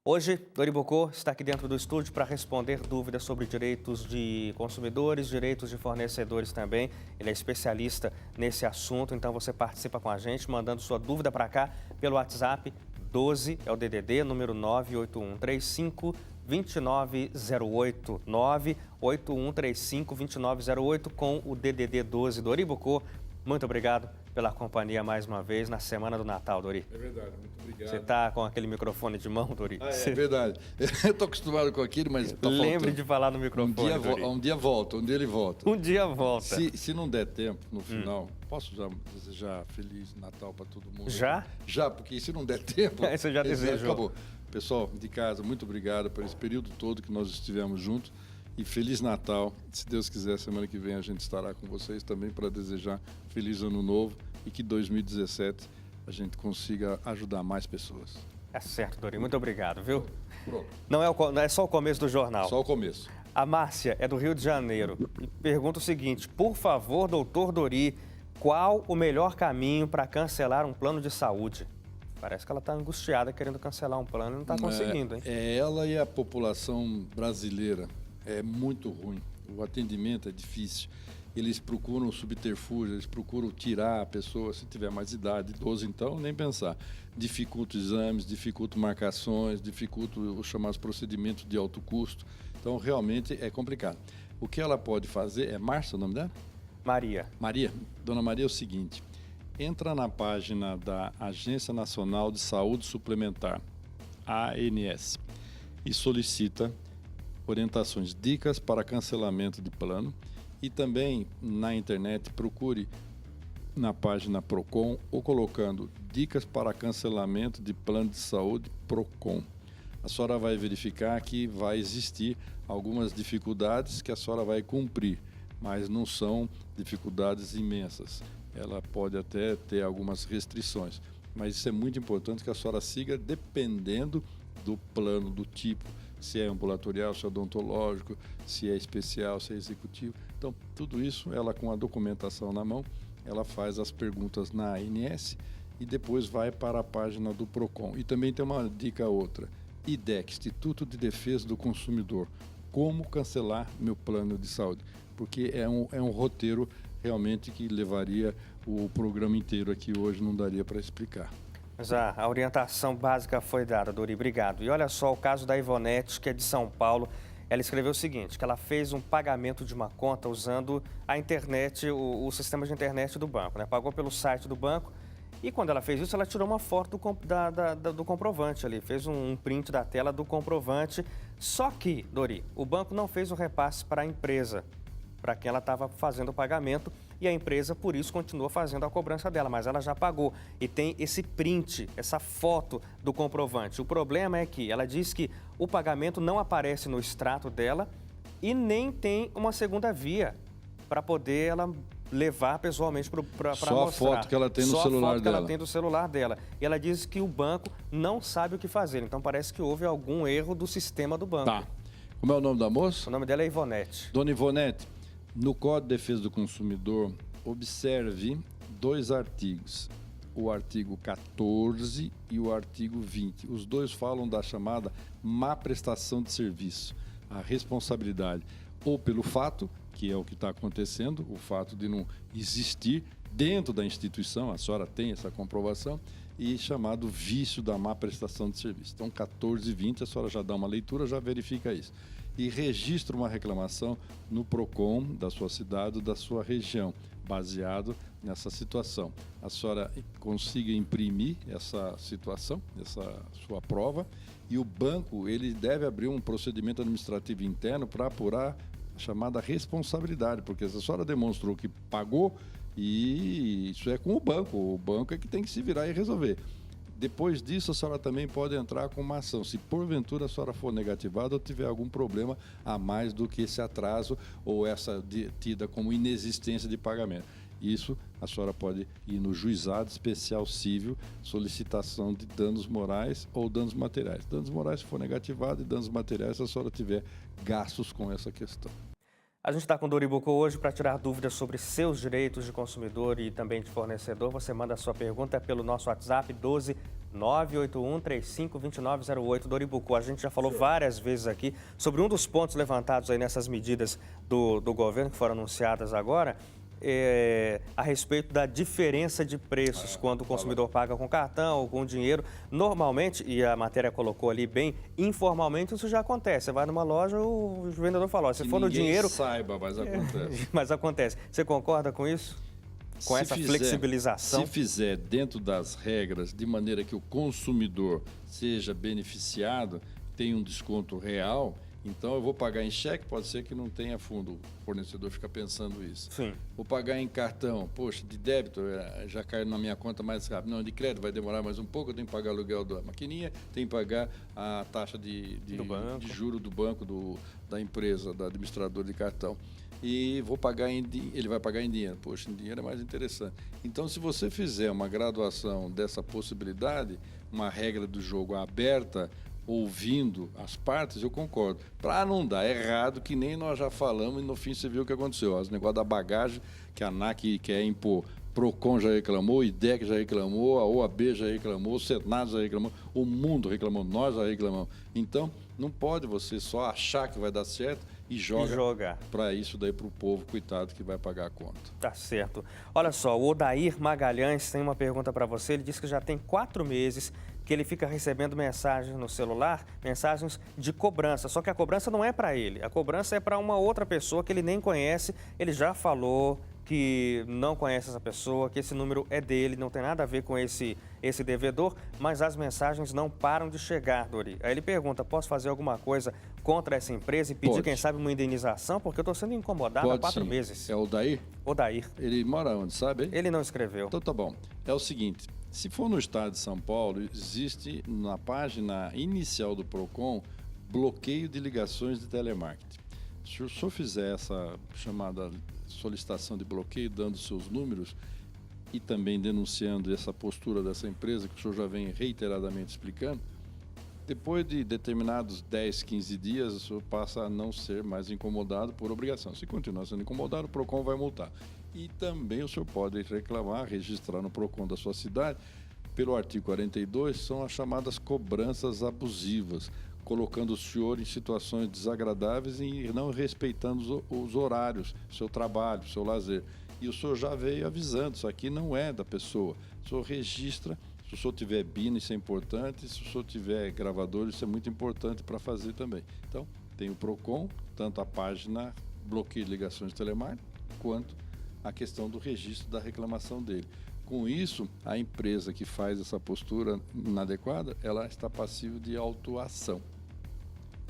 Hoje, Dori Bocô está aqui dentro do estúdio para responder dúvidas sobre direitos de consumidores, direitos de fornecedores também. Ele é especialista nesse assunto, então você participa com a gente, mandando sua dúvida para cá pelo WhatsApp 12, é o DDD, número 98135 2908, 98135 2908 com o DDD 12. Dori Bocô, muito obrigado pela companhia mais uma vez na Semana do Natal, Dori. É verdade, muito obrigado. Você está com aquele microfone de mão, Dori? É verdade. Eu estou acostumado com aquilo, mas tá Lembre faltando. de falar no microfone, Dori. Um dia volta, um dia ele volta. Um dia volta. Se não der tempo, no final, posso já desejar Feliz Natal para todo mundo? Já? Já, porque se não der tempo... Você já desejou. Acabou. Pessoal de casa, muito obrigado por esse período todo que nós estivemos juntos. E Feliz Natal. Se Deus quiser, semana que vem a gente estará com vocês também para desejar Feliz Ano Novo e que 2017 a gente consiga ajudar mais pessoas. É certo, Dori. Muito obrigado, viu? Pronto. Não é só o começo do jornal. Só o começo. A Márcia é do Rio de Janeiro e pergunta o seguinte: por favor, doutor Dori, qual o melhor caminho para cancelar um plano de saúde? Parece que ela está angustiada querendo cancelar um plano e não está conseguindo, hein? Ela e a população brasileira. É muito ruim. O atendimento é difícil. Eles procuram subterfúgio, eles procuram tirar a pessoa, se tiver mais idade, idoso então, nem pensar. Dificulta exames, dificulta marcações, dificulta os chamados procedimentos de alto custo. Então, realmente é complicado. O que ela pode fazer, é Márcia o nome dela? Maria. Maria. Dona Maria, é o seguinte, entra na página da Agência Nacional de Saúde Suplementar, ANS, e solicita orientações, dicas para cancelamento de plano e também na internet procure na página Procon ou colocando dicas para cancelamento de plano de saúde Procon. A senhora vai verificar que vai existir algumas dificuldades que a senhora vai cumprir, mas não são dificuldades imensas. Ela pode até ter algumas restrições, mas isso é muito importante que a senhora siga dependendo do plano, do tipo, se é ambulatorial, se é odontológico, se é especial, se é executivo. Então, tudo isso, ela com a documentação na mão, ela faz as perguntas na ANS e depois vai para a página do Procon. E também tem uma dica outra, IDEC, Instituto de Defesa do Consumidor, como cancelar meu plano de saúde, porque é um roteiro realmente que levaria o programa inteiro aqui hoje, não daria para explicar. Mas a orientação básica foi dada, Dori, obrigado. E olha só o caso da Ivonete, que é de São Paulo. Ela escreveu o seguinte, que ela fez um pagamento de uma conta usando a internet, o sistema de internet do banco, né? Pagou pelo site do banco e quando ela fez isso, ela tirou uma foto do comprovante ali, fez um print da tela do comprovante. Só que, Dori, o banco não fez o repasse para a empresa, para quem ela estava fazendo o pagamento, e a empresa, por isso, continua fazendo a cobrança dela, mas ela já pagou. E tem esse print, essa foto do comprovante. O problema é que ela diz que o pagamento não aparece no extrato dela e nem tem uma segunda via para poder ela levar pessoalmente para mostrar. Só a foto que ela tem no celular dela. Só a foto que ela tem do celular dela. E ela diz que o banco não sabe o que fazer. Então, parece que houve algum erro do sistema do banco. Tá. Como é o nome da moça? O nome dela é Ivonete. Dona Ivonete, no Código de Defesa do Consumidor, observe dois artigos, o artigo 14 e o artigo 20. Os dois falam da chamada má prestação de serviço, a responsabilidade, ou pelo fato, que é o que está acontecendo, o fato de não existir dentro da instituição, a senhora tem essa comprovação, e chamado vício da má prestação de serviço. Então, 14 e 20, a senhora já dá uma leitura, já verifica isso. E registra uma reclamação no Procon da sua cidade ou da sua região, baseado nessa situação. A senhora consiga imprimir essa situação, essa sua prova, e o banco ele deve abrir um procedimento administrativo interno para apurar a chamada responsabilidade, porque se a senhora demonstrou que pagou, e isso é com o banco é que tem que se virar e resolver. Depois disso, a senhora também pode entrar com uma ação. Se porventura a senhora for negativada ou tiver algum problema a mais do que esse atraso ou essa tida como inexistência de pagamento. Isso, a senhora pode ir no Juizado Especial Civil, solicitação de danos morais ou danos materiais. Danos morais se for negativado e danos materiais se a senhora tiver gastos com essa questão. A gente está com o Dori Bocô hoje para tirar dúvidas sobre seus direitos de consumidor e também de fornecedor. Você manda a sua pergunta pelo nosso WhatsApp 12 981-352908. Dori Bucco, a gente já falou várias vezes aqui sobre um dos pontos levantados aí nessas medidas do governo que foram anunciadas agora, a respeito da diferença de preços quando o consumidor paga com cartão ou com dinheiro. Normalmente, e a matéria colocou ali bem, informalmente isso já acontece. Você vai numa loja, o vendedor fala, se for no dinheiro... saiba, mas acontece. Mas acontece. Você concorda com isso? Com essa flexibilização? Se fizer dentro das regras, de maneira que o consumidor seja beneficiado, tem um desconto real, então eu vou pagar em cheque, pode ser que não tenha fundo, o fornecedor fica pensando isso. Sim. Vou pagar em cartão, poxa, de débito, já caiu na minha conta mais rápido. Não, de crédito vai demorar mais um pouco, eu tenho que pagar o aluguel da maquininha, tenho que pagar a taxa de juro do banco, da empresa, da administradora de cartão. E vou pagar ele vai pagar em dinheiro. Poxa, em dinheiro é mais interessante. Então, se você fizer uma graduação dessa possibilidade, uma regra do jogo aberta, ouvindo as partes, eu concordo. Para não dar errado, que nem nós já falamos e no fim você viu o que aconteceu. Os negócios da bagagem, que a ANAC quer impor, PROCON já reclamou, o IDEC já reclamou, a OAB já reclamou, o Senado já reclamou, o mundo reclamou, nós já reclamamos. Então, não pode você só achar que vai dar certo e joga para isso daí para o povo, coitado, que vai pagar a conta. Tá certo. Olha só, o Odair Magalhães tem uma pergunta para você. Ele diz que já tem 4 meses que ele fica recebendo mensagens no celular, mensagens de cobrança. Só que a cobrança não é para ele, a cobrança é para uma outra pessoa que ele nem conhece. Ele já falou que não conhece essa pessoa, que esse número é dele, não tem nada a ver com esse devedor, mas as mensagens não param de chegar, Dori. Aí ele pergunta, posso fazer alguma coisa contra essa empresa e pedir, quem sabe, uma indenização? Porque eu estou sendo incomodado há 4 meses. É o Odair? Odair. Ele mora onde, sabe? Ele não escreveu. Então tá bom. É o seguinte, se for no estado de São Paulo, existe na página inicial do PROCON bloqueio de ligações de telemarketing. Se o senhor fizer essa chamada solicitação de bloqueio, dando seus números e também denunciando essa postura dessa empresa, que o senhor já vem reiteradamente explicando, depois de determinados 10, 15 dias, o senhor passa a não ser mais incomodado por obrigação. Se continuar sendo incomodado, o PROCON vai multar. E também o senhor pode reclamar, registrar no PROCON da sua cidade, pelo artigo 42, são as chamadas cobranças abusivas, colocando o senhor em situações desagradáveis e não respeitando os horários, seu trabalho, seu lazer. E o senhor já veio avisando, isso aqui não é da pessoa. O senhor registra, se o senhor tiver BIN, isso é importante, se o senhor tiver gravador, isso é muito importante para fazer também. Então, tem o PROCON, tanto a página bloqueio de ligações de telemarketing, quanto a questão do registro da reclamação dele. Com isso, a empresa que faz essa postura inadequada, ela está passível de autuação.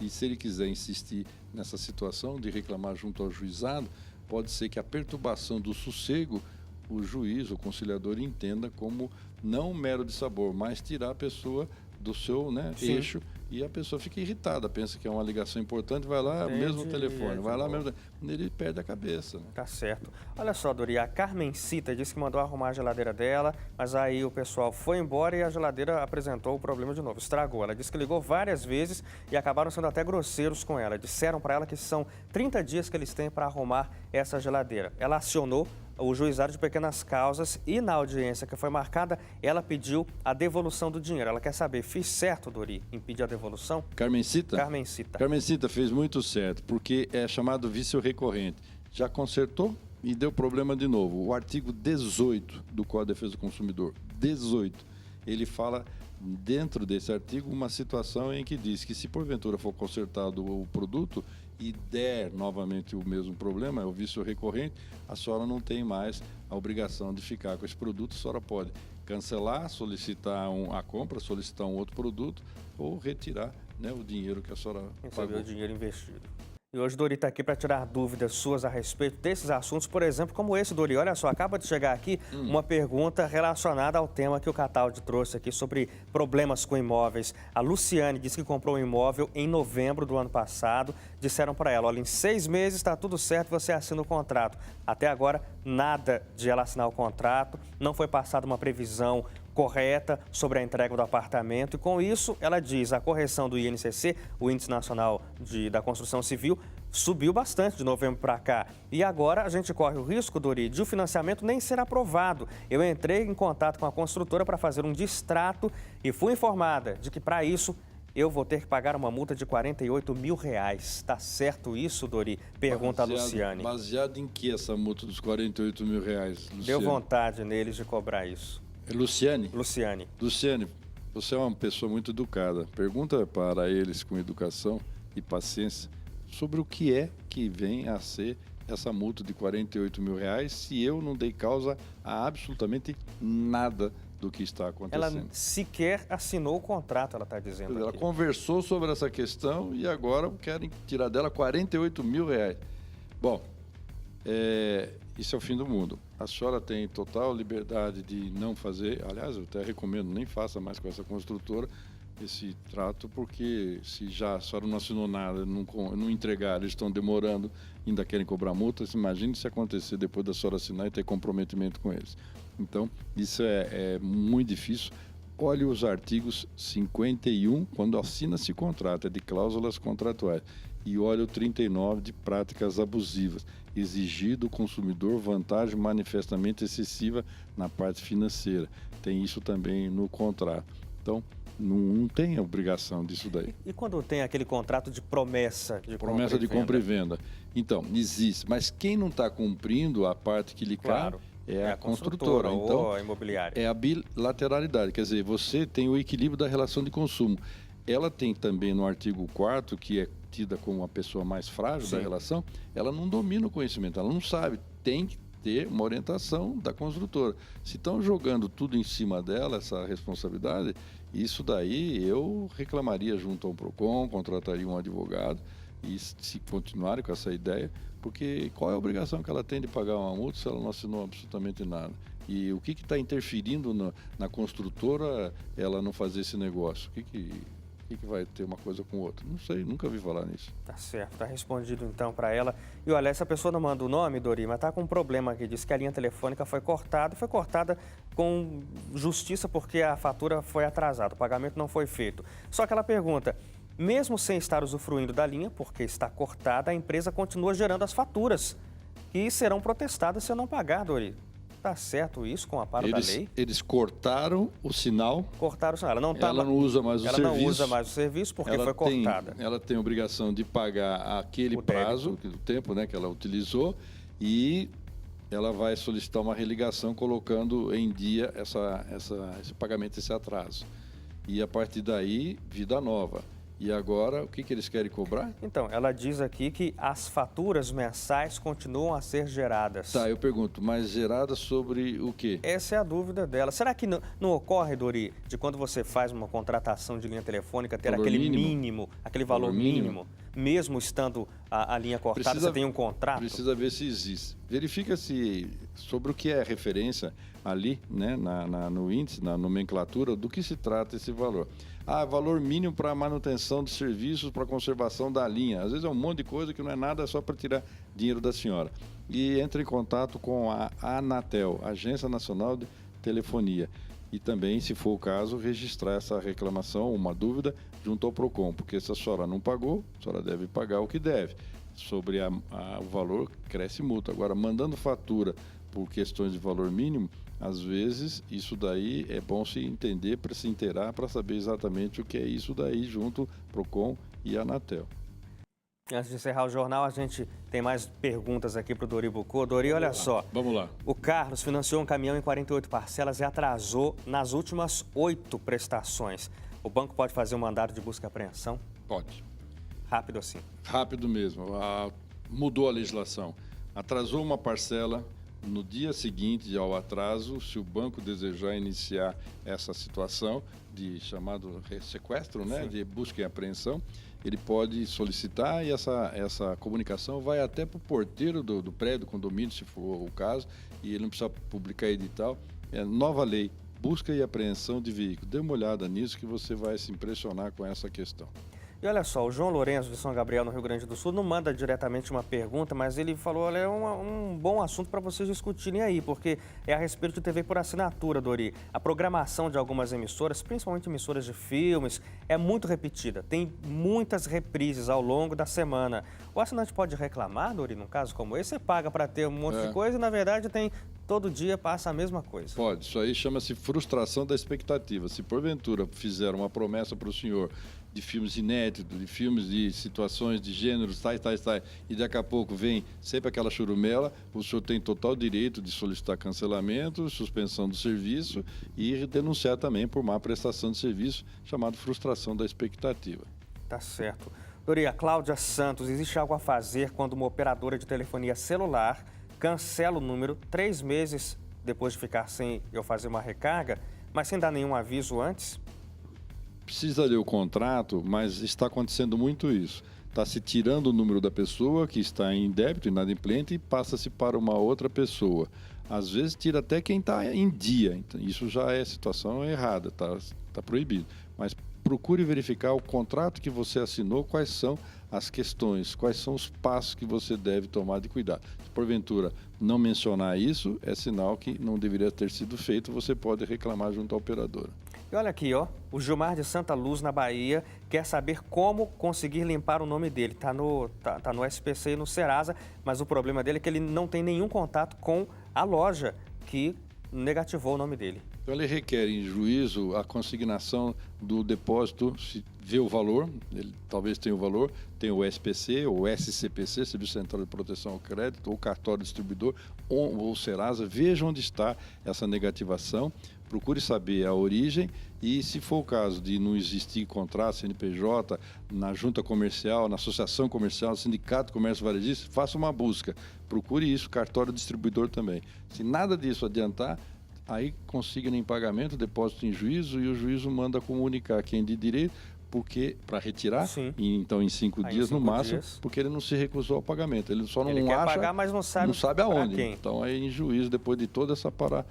E se ele quiser insistir nessa situação de reclamar junto ao juizado, pode ser que a perturbação do sossego, o juiz, o conciliador, entenda como não um mero dissabor, mas tirar a pessoa do seu eixo, e a pessoa fica irritada, pensa que é uma ligação importante, vai lá, mesmo telefone, vai lá mesmo, ele perde a cabeça. Né? Tá certo. Olha só, Dori, a Carmencita disse que mandou arrumar a geladeira dela, mas aí o pessoal foi embora e a geladeira apresentou o problema de novo, estragou. Ela disse que ligou várias vezes e acabaram sendo até grosseiros com ela. Disseram para ela que são 30 dias que eles têm para arrumar essa geladeira. Ela acionou o juizado de pequenas causas e na audiência que foi marcada, ela pediu a devolução do dinheiro. Ela quer saber, fiz certo, Dori, em pedir a devolução? Carmencita? Carmencita. Carmencita fez muito certo, porque é chamado vício recorrente. Já consertou e deu problema de novo. O artigo 18 do Código de Defesa do Consumidor, 18, ele fala dentro desse artigo uma situação em que diz que se porventura for consertado o produto e der novamente o mesmo problema, é o vício recorrente, a senhora não tem mais a obrigação de ficar com esse produto, a senhora pode cancelar, solicitar a compra, solicitar um outro produto ou retirar o dinheiro que a senhora pagou. O dinheiro investido. E hoje, Dori, está aqui para tirar dúvidas suas a respeito desses assuntos, por exemplo, como esse, Dori. Olha só, acaba de chegar aqui uma pergunta relacionada ao tema que o Cataldi trouxe aqui sobre problemas com imóveis. A Luciane disse que comprou um imóvel em novembro do ano passado. Disseram para ela, olha, em 6 meses está tudo certo, você assina o contrato. Até agora, nada de ela assinar o contrato, não foi passada uma previsão correta sobre a entrega do apartamento. E com isso, ela diz, a correção do INCC, o Índice Nacional da Construção Civil, subiu bastante de novembro para cá. E agora a gente corre o risco, Dori, de o financiamento nem ser aprovado. Eu entrei em contato com a construtora para fazer um distrato e fui informada de que, para isso, eu vou ter que pagar uma multa de R$48 mil. Está certo isso, Dori? Pergunta a Luciane. Baseado em que essa multa dos R$48 mil, Luciane? Deu vontade neles de cobrar isso. É Luciane? Luciane. Luciane, você é uma pessoa muito educada. Pergunta para eles com educação e paciência sobre o que é que vem a ser essa multa de R$48 mil se eu não dei causa a absolutamente nada do que está acontecendo. Ela sequer assinou o contrato, ela está dizendo. Ela aqui conversou sobre essa questão e agora querem tirar dela R$48 mil. Bom, isso é o fim do mundo. A senhora tem total liberdade de não fazer, aliás, eu até recomendo, nem faça mais com essa construtora esse trato, porque se já a senhora não assinou nada, não entregar, eles estão demorando, ainda querem cobrar multa, imagine se acontecer depois da senhora assinar e ter comprometimento com eles. Então, isso é muito difícil. Olhe os artigos 51, quando assina-se contrato, é de cláusulas contratuais. E olhe o 39 de práticas abusivas. Exigir do consumidor vantagem manifestamente excessiva na parte financeira. Tem isso também no contrato. Então, não tem obrigação disso daí. E quando tem aquele contrato de promessa de promessa de compra e venda? Então, existe. Mas quem não está cumprindo a parte que lhe cabe é a construtora. Então, ou a imobiliária. É a bilateralidade. Quer dizer, você tem o equilíbrio da relação de consumo. Ela tem também no artigo 4º, que é tida como uma pessoa mais frágil da relação, ela não domina o conhecimento, ela não sabe. Tem que ter uma orientação da construtora. Se estão jogando tudo em cima dela, essa responsabilidade, isso daí eu reclamaria junto ao PROCON, contrataria um advogado e se continuarem com essa ideia, porque qual é a obrigação que ela tem de pagar uma multa se ela não assinou absolutamente nada? E o que está interferindo na construtora ela não fazer esse negócio? O que vai ter uma coisa com outra? Não sei, nunca vi falar nisso. Tá certo, tá respondido então para ela. E olha, essa pessoa não manda o nome, Dori, mas tá com um problema aqui. Diz que a linha telefônica foi cortada com justiça porque a fatura foi atrasada, o pagamento não foi feito. Só que ela pergunta, mesmo sem estar usufruindo da linha, porque está cortada, a empresa continua gerando as faturas que serão protestadas se eu não pagar, Dori. Tá certo isso com o amparo da lei? Eles cortaram o sinal. Cortaram o sinal. Ela não usa mais o serviço. Ela não usa mais o serviço porque foi cortada. Ela tem a obrigação de pagar aquele prazo, o tempo, né, que ela utilizou, e ela vai solicitar uma religação colocando em dia esse pagamento, esse atraso. E a partir daí, vida nova. E agora, o que eles querem cobrar? Então, ela diz aqui que as faturas mensais continuam a ser geradas. Tá, eu pergunto, mas geradas sobre o quê? Essa é a dúvida dela. Será que não ocorre, Dori, de quando você faz uma contratação de linha telefônica, ter aquele mínimo, aquele valor mínimo, mesmo estando a linha cortada, você tem um contrato? Precisa ver se existe. Verifica-se sobre o que é referência ali, né, no índice, na nomenclatura, do que se trata esse valor. Valor mínimo para manutenção de serviços para conservação da linha. Às vezes é um monte de coisa que não é nada, é só para tirar dinheiro da senhora. E entre em contato com a Anatel, Agência Nacional de Telefonia. E também, se for o caso, registrar essa reclamação, uma dúvida, junto ao PROCON. Porque se a senhora não pagou, a senhora deve pagar o que deve. Sobre o valor, cresce multa. Agora, mandando fatura por questões de valor mínimo, às vezes, isso daí é bom se entender, para se inteirar, para saber exatamente o que é isso daí, junto PROCON e Anatel. Antes de encerrar o jornal, a gente tem mais perguntas aqui para o Dori Bucô. Dori, olha só. Vamos lá. O Carlos financiou um caminhão em 48 parcelas e atrasou nas últimas 8 prestações. O banco pode fazer um mandado de busca e apreensão? Pode. Rápido assim? Rápido mesmo. Mudou a legislação. Atrasou uma parcela. No dia seguinte ao atraso, se o banco desejar iniciar essa situação de chamado sequestro, né, de busca e apreensão, ele pode solicitar e essa comunicação vai até para o porteiro do prédio, do condomínio, se for o caso, e ele não precisa publicar edital. É nova lei, busca e apreensão de veículo. Dê uma olhada nisso que você vai se impressionar com essa questão. E olha só, o João Lourenço de São Gabriel, no Rio Grande do Sul, não manda diretamente uma pergunta, mas ele falou, olha, é um bom assunto para vocês discutirem aí, porque é a respeito de TV por assinatura, Dori. A programação de algumas emissoras, principalmente emissoras de filmes, é muito repetida. Tem muitas reprises ao longo da semana. O assinante pode reclamar, Dori, num caso como esse? Você paga para ter um monte de coisa e, na verdade, tem todo dia passa a mesma coisa. Pode. Isso aí chama-se frustração da expectativa. Se porventura fizeram uma promessa para o senhor de filmes inéditos, de filmes de situações, de gêneros, tais, e daqui a pouco vem sempre aquela churumela, o senhor tem total direito de solicitar cancelamento, suspensão do serviço e denunciar também por má prestação de serviço, chamado frustração da expectativa. Tá certo. Dori, a Cláudia Santos, existe algo a fazer quando uma operadora de telefonia celular cancela o número 3 meses depois de ficar sem eu fazer uma recarga, mas sem dar nenhum aviso antes? Precisa ler o contrato, mas está acontecendo muito isso. Está se tirando o número da pessoa que está em débito, inadimplente, e passa-se para uma outra pessoa. Às vezes tira até quem está em dia. Então, isso já é situação errada, está proibido. Mas procure verificar o contrato que você assinou, quais são as questões, quais são os passos que você deve tomar de cuidado. Se porventura não mencionar isso, é sinal que não deveria ter sido feito, você pode reclamar junto à operadora. E olha aqui, ó, o Gilmar de Santa Luz, na Bahia, quer saber como conseguir limpar o nome dele. Tá no SPC e no Serasa, mas o problema dele é que ele não tem nenhum contato com a loja que negativou o nome dele. Então, ele requer em juízo a consignação do depósito, se vê o valor, ele talvez tenha o valor, tem o SPC ou SCPC, Serviço Central de Proteção ao Crédito, ou cartório distribuidor, ou Serasa, veja onde está essa negativação, procure saber a origem e, se for o caso de não existir contrato, CNPJ, na junta comercial, na associação comercial, sindicato comércio varejista, faça uma busca, procure isso, cartório distribuidor também. Se nada disso adiantar, aí consigna em pagamento, depósito em juízo e o juízo manda comunicar quem de direito, porque para retirar, e, então em 5 dias no máximo, porque ele não se recusou ao pagamento. Ele só não quer acha, pagar, mas não sabe aonde. Quem. Então aí em juízo, depois de toda essa parada,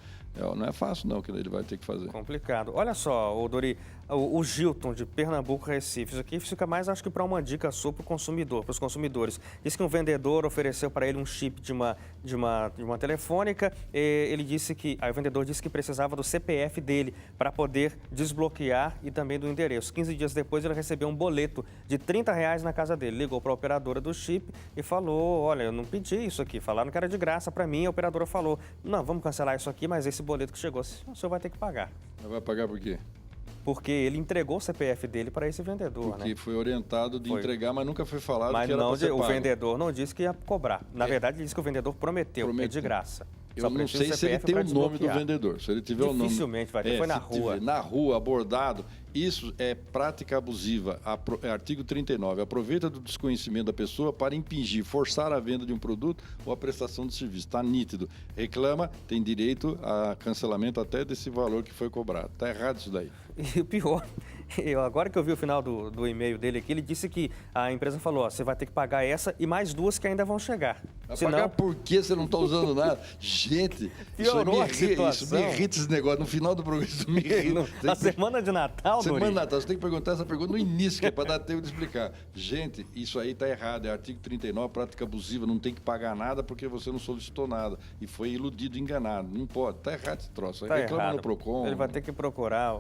não é fácil não que ele vai ter que fazer. Complicado. Olha só, Dori, o Gilton de Pernambuco, Recife, isso aqui fica mais, acho que para uma dica sua para o consumidor, para os consumidores. Diz que um vendedor ofereceu para ele um chip de uma telefônica, ele disse que, aí o vendedor disse que precisava do CPF dele para poder desbloquear e também do endereço. 15 dias depois ele recebeu um boleto de R$30 na casa dele, ligou para a operadora do chip e falou, olha, eu não pedi isso aqui, falaram que era de graça para mim, a operadora falou, não, vamos cancelar isso aqui, mas esse boleto que chegou, o senhor vai ter que pagar. Vai pagar por quê? Porque ele entregou o CPF dele para esse vendedor, Porque foi orientado de entregar, mas nunca foi falado que era não, para ser pago. o vendedor não disse que ia cobrar. Na verdade, ele disse que o vendedor prometeu. É de graça. Eu não sei se ele tem o nome do vendedor. Se ele tiver o nome... Dificilmente vai ter, foi na rua. Na rua, abordado. Isso é prática abusiva, artigo 39. Aproveita do desconhecimento da pessoa para impingir, forçar a venda de um produto ou a prestação de serviço. Está nítido. Reclama, tem direito a cancelamento até desse valor que foi cobrado. Está errado isso daí. E o pior, agora que eu vi o final do e-mail dele aqui, ele disse que a empresa falou, ó, você vai ter que pagar essa e mais 2 que ainda vão chegar. Vai pagar por quê? Você não está usando nada? Gente, piorou a situação. Isso me irrita esse negócio. No final do programa, isso me irrita. Na semana de Natal, Semana de Natal, você tem que perguntar essa pergunta no início, que é para dar tempo de explicar. Gente, isso aí está errado, é artigo 39, prática abusiva, não tem que pagar nada porque você não solicitou nada e foi iludido, enganado. Não pode, está errado esse troço. Tá reclama errado. No Procon. Ele vai ter que procurar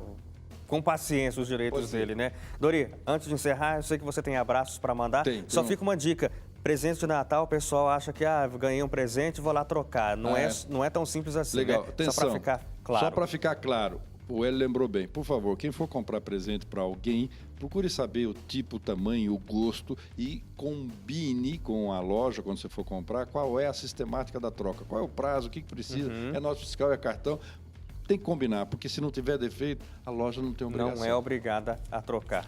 com paciência os direitos dele, né? Dori, antes de encerrar, eu sei que você tem abraços para mandar. Só fica uma dica. Presente de Natal, o pessoal acha que ganhei um presente, vou lá trocar. Não é tão simples assim. Legal, né? atenção. Só para ficar claro. Só para ficar claro, o Hélio lembrou bem. Por favor, quem for comprar presente para alguém, procure saber o tipo, o tamanho, o gosto e combine com a loja, quando você for comprar, qual é a sistemática da troca, qual é o prazo, o que precisa, é nota fiscal, é cartão. Tem que combinar, porque se não tiver defeito, a loja não tem obrigação. Não é obrigada a trocar.